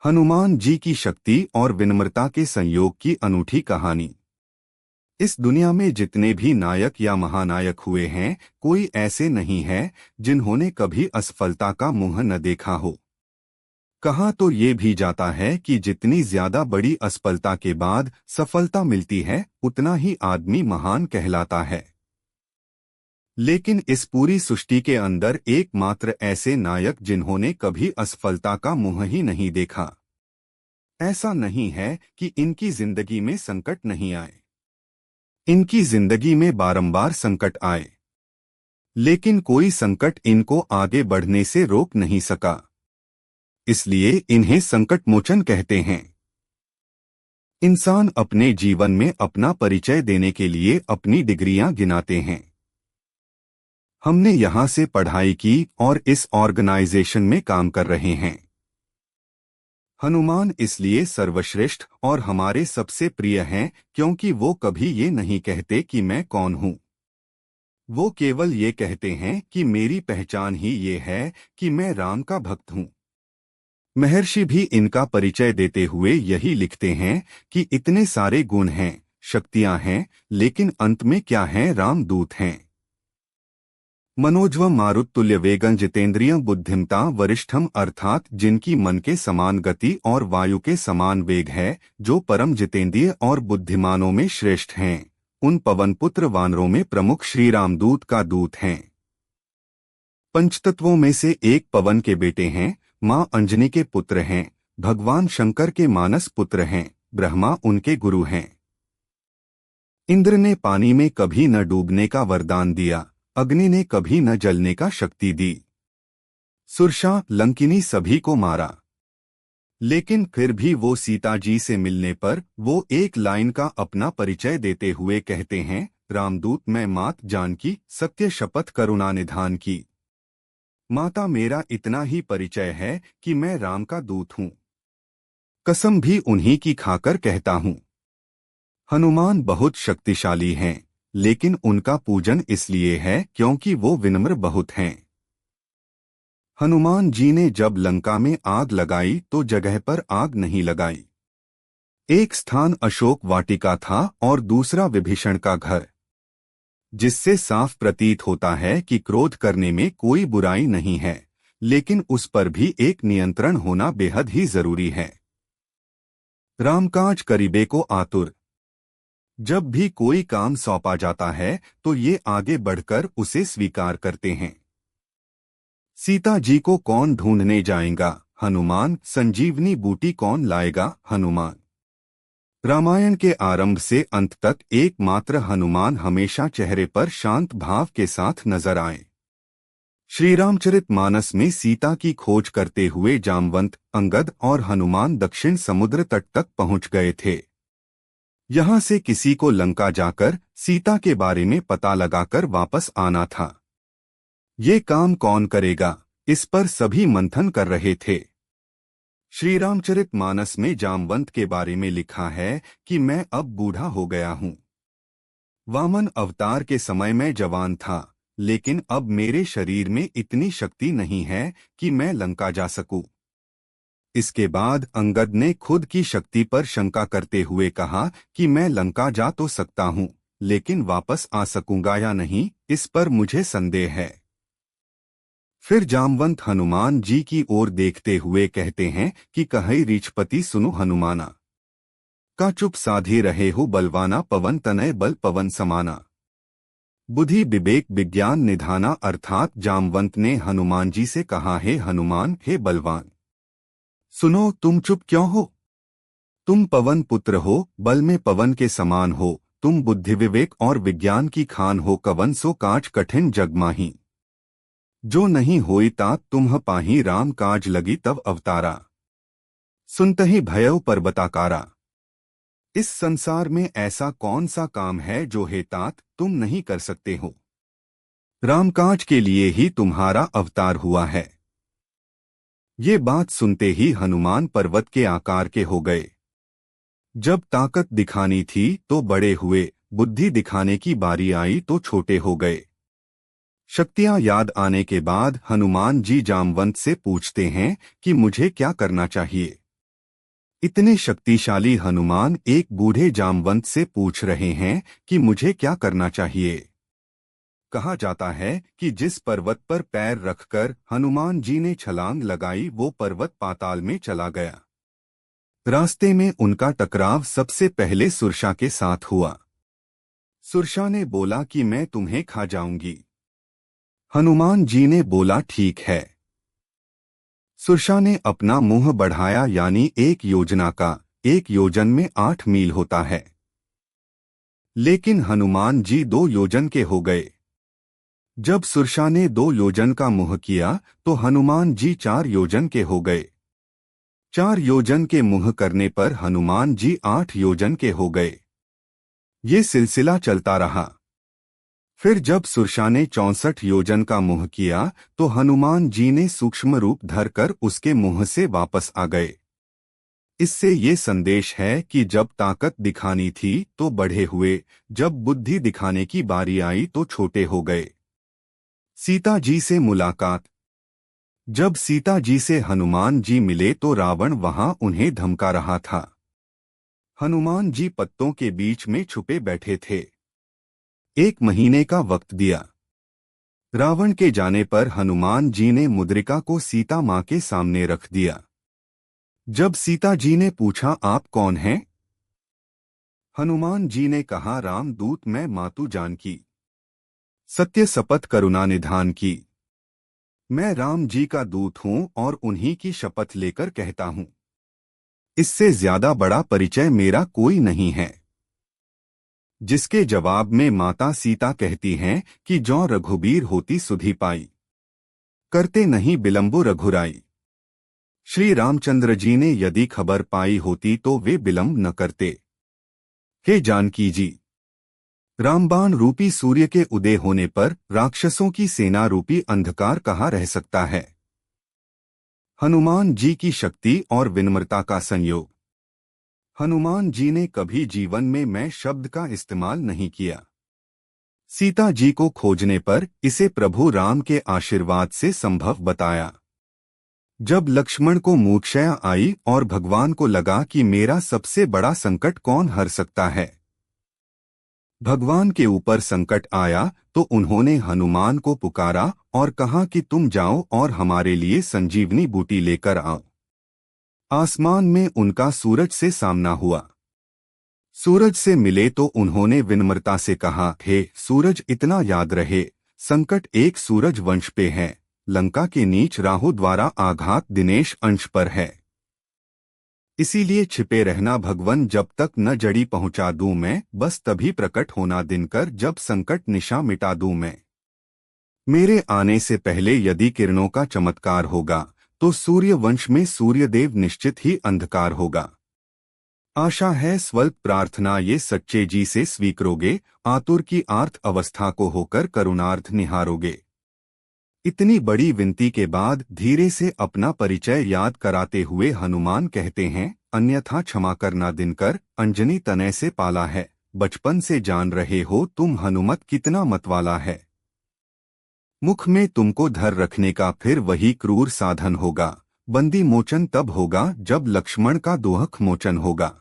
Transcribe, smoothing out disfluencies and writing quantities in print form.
हनुमान जी की शक्ति और विनम्रता के संयोग की अनूठी कहानी। इस दुनिया में जितने भी नायक या महानायक हुए हैं, कोई ऐसे नहीं है जिन्होंने कभी असफलता का मुंह न देखा हो। कहा तो ये भी जाता है कि जितनी ज्यादा बड़ी असफलता के बाद सफलता मिलती है, उतना ही आदमी महान कहलाता है। लेकिन इस पूरी सृष्टि के अंदर एकमात्र ऐसे नायक जिन्होंने कभी असफलता का मुंह ही नहीं देखा। ऐसा नहीं है कि इनकी जिंदगी में संकट नहीं आए। इनकी जिंदगी में बारंबार संकट आए, लेकिन कोई संकट इनको आगे बढ़ने से रोक नहीं सका। इसलिए इन्हें संकट मोचन कहते हैं। इंसान अपने जीवन में अपना परिचय देने के लिए अपनी डिग्रियां गिनाते हैं। हमने यहां से पढ़ाई की और इस ऑर्गेनाइजेशन में काम कर रहे हैं। हनुमान इसलिए सर्वश्रेष्ठ और हमारे सबसे प्रिय हैं क्योंकि वो कभी ये नहीं कहते कि मैं कौन हूँ। वो केवल ये कहते हैं कि मेरी पहचान ही ये है कि मैं राम का भक्त हूँ। महर्षि भी इनका परिचय देते हुए यही लिखते हैं कि इतने सारे गुण हैं, शक्तियां हैं, लेकिन अंत में क्या हैं? रामदूत हैं। मनोजव मारुततुल्य वेगं जितेंद्रिय बुद्धिमता वरिष्ठम, अर्थात जिनकी मन के समान गति और वायु के समान वेग है, जो परम जितेंद्रिय और बुद्धिमानों में श्रेष्ठ हैं, उन पवनपुत्र वानरों में प्रमुख श्री रामदूत का दूत हैं। पंचतत्वों में से एक पवन के बेटे हैं, मां अंजनी के पुत्र हैं, भगवान शंकर के मानस पुत्र हैं, ब्रह्मा उनके गुरु हैं। इंद्र ने पानी में कभी न डूबने का वरदान दिया, अग्नि ने कभी न जलने का शक्ति दी, सुरसा लंकिनी सभी को मारा। लेकिन फिर भी वो सीता जी से मिलने पर वो एक लाइन का अपना परिचय देते हुए कहते हैं, रामदूत मैं मात जानकी, सत्य शपथ करुणा निधान की। माता मेरा इतना ही परिचय है कि मैं राम का दूत हूँ। कसम भी उन्हीं की खाकर कहता हूँ। हनुमान बहुत शक्तिशाली हैं, लेकिन उनका पूजन इसलिए है क्योंकि वो विनम्र बहुत हैं। हनुमान जी ने जब लंका में आग लगाई तो जगह पर आग नहीं लगाई। एक स्थान अशोक वाटिका था और दूसरा विभीषण का घर, जिससे साफ प्रतीत होता है कि क्रोध करने में कोई बुराई नहीं है, लेकिन उस पर भी एक नियंत्रण होना बेहद ही जरूरी है। रामकाज करीबे को आतुर। जब भी कोई काम सौंपा जाता है तो ये आगे बढ़कर उसे स्वीकार करते हैं। सीता जी को कौन ढूंढने जाएगा? हनुमान। संजीवनी बूटी कौन लाएगा? हनुमान। रामायण के आरंभ से अंत तक एकमात्र हनुमान हमेशा चेहरे पर शांत भाव के साथ नजर आए। श्रीरामचरितमानस में सीता की खोज करते हुए जामवंत, अंगद और हनुमान दक्षिण समुद्र तट तक पहुंच गए थे। यहां से किसी को लंका जाकर सीता के बारे में पता लगाकर वापस आना था। ये काम कौन करेगा? इस पर सभी मंथन कर रहे थे। श्रीरामचरितमानस में जामवंत के बारे में लिखा है कि मैं अब बूढ़ा हो गया हूँ। वामन अवतार के समय मैं जवान था, लेकिन अब मेरे शरीर में इतनी शक्ति नहीं है कि मैं लंका जा सकूं। इसके बाद अंगद ने खुद की शक्ति पर शंका करते हुए कहा कि मैं लंका जा तो सकता हूँ, लेकिन वापस आ सकूंगा या नहीं, इस पर मुझे संदेह है। फिर जामवंत हनुमान जी की ओर देखते हुए कहते हैं कि कहीं रीछपति सुनो हनुमाना, का चुप साधे रहे हो बलवाना, पवन तनय बल पवन समाना। बुद्धि विवेक विज्ञान निधाना, अर्थात जामवंत ने हनुमान जी से कहा, हे हनुमान, हे बलवान, सुनो, तुम चुप क्यों हो? तुम पवन पुत्र हो, बल में पवन के समान हो, तुम बुद्धि विवेक और विज्ञान की खान हो, कवन सो काज कठिन जग माही। जो नहीं होई तात तुम्ह पाही, राम काज लगी तब अवतारा। सुनतहि भयउ पर्वताकारा। इस संसार में ऐसा कौन सा काम है जो हे तात तुम नहीं कर सकते हो? रामकाज के लिए ही तुम्हारा अवतार हुआ है। ये बात सुनते ही हनुमान पर्वत के आकार के हो गए। जब ताकत दिखानी थी तो बड़े हुए, बुद्धि दिखाने की बारी आई तो छोटे हो गए। शक्तियां याद आने के बाद हनुमान जी जामवंत से पूछते हैं कि मुझे क्या करना चाहिए। इतने शक्तिशाली हनुमान एक बूढ़े जामवंत से पूछ रहे हैं कि मुझे क्या करना चाहिए। कहा जाता है कि जिस पर्वत पर पैर रखकर हनुमान जी ने छलांग लगाई वो पर्वत पाताल में चला गया। रास्ते में उनका टकराव सबसे पहले सुरसा के साथ हुआ। सुरसा ने बोला कि मैं तुम्हें खा जाऊंगी। हनुमान जी ने बोला ठीक है। सुरसा ने अपना मुंह बढ़ाया, यानी एक योजना का 1 योजन में 8 मील होता है। लेकिन हनुमान जी 2 योजन के हो गए। जब सुरसा ने 2 योजन का मुंह किया तो हनुमान जी 4 योजन के हो गए। 4 योजन के मुंह करने पर हनुमान जी 8 योजन के हो गए। ये सिलसिला चलता रहा। फिर जब सुरसा ने 64 योजन का मुंह किया तो हनुमान जी ने सूक्ष्म रूप धरकर उसके मुंह से वापस आ गए। इससे ये संदेश है कि जब ताकत दिखानी थी तो बढ़े हुए, जब बुद्धि दिखाने की बारी आई तो छोटे हो गए। सीता जी से मुलाकात। जब सीता जी से हनुमान जी मिले तो रावण वहां उन्हें धमका रहा था। हनुमान जी पत्तों के बीच में छुपे बैठे थे। 1 महीने का वक्त दिया। रावण के जाने पर हनुमान जी ने मुद्रिका को सीता मां के सामने रख दिया। जब सीता जी ने पूछा आप कौन हैं? हनुमान जी ने कहा रामदूत मैं मातु जानकी, सत्य शपथ करुणा निधान की। मैं राम जी का दूत हूं और उन्हीं की शपथ लेकर कहता हूं। इससे ज्यादा बड़ा परिचय मेरा कोई नहीं है। जिसके जवाब में माता सीता कहती हैं कि जौ रघुबीर होती सुधि पाई, करते नहीं बिलम्बो रघुराई। श्री रामचंद्र जी ने यदि खबर पाई होती तो वे विलंब न करते। हे जानकी जी, रामबाण रूपी सूर्य के उदय होने पर राक्षसों की सेना रूपी अंधकार कहाँ रह सकता है। हनुमान जी की शक्ति और विनम्रता का संयोग। हनुमान जी ने कभी जीवन में मैं शब्द का इस्तेमाल नहीं किया। सीता जी को खोजने पर इसे प्रभु राम के आशीर्वाद से संभव बताया। जब लक्ष्मण को मूर्छा आई और भगवान को लगा कि मेरा सबसे बड़ा संकट कौन हर सकता है, भगवान के ऊपर संकट आया तो उन्होंने हनुमान को पुकारा और कहा कि तुम जाओ और हमारे लिए संजीवनी बूटी लेकर आओ। आसमान में उनका सूरज से सामना हुआ। सूरज से मिले तो उन्होंने विनम्रता से कहा, हे सूरज, इतना याद रहे संकट एक सूरज वंश पे है, लंका के नीच राहु द्वारा आघात दिनेश अंश पर है। इसीलिए छिपे रहना भगवन, जब तक न जड़ी पहुंचा दूं मैं, बस तभी प्रकट होना दिनकर, जब संकट निशा मिटा दूं मैं। मेरे आने से पहले यदि किरणों का चमत्कार होगा तो सूर्य वंश में सूर्यदेव निश्चित ही अंधकार होगा। आशा है स्वल्प प्रार्थना ये सच्चे जी से स्वीकरोगे, आतुर की आर्थ अवस्था को होकर करुणार्थ निहारोगे। इतनी बड़ी विनती के बाद धीरे से अपना परिचय याद कराते हुए हनुमान कहते हैं, अन्यथा क्षमा करना दिनकर, अंजनी तनय से पाला है, बचपन से जान रहे हो तुम हनुमत कितना मतवाला है। मुख में तुमको धर रखने का फिर वही क्रूर साधन होगा, बंदी मोचन तब होगा जब लक्ष्मण का दोहक मोचन होगा।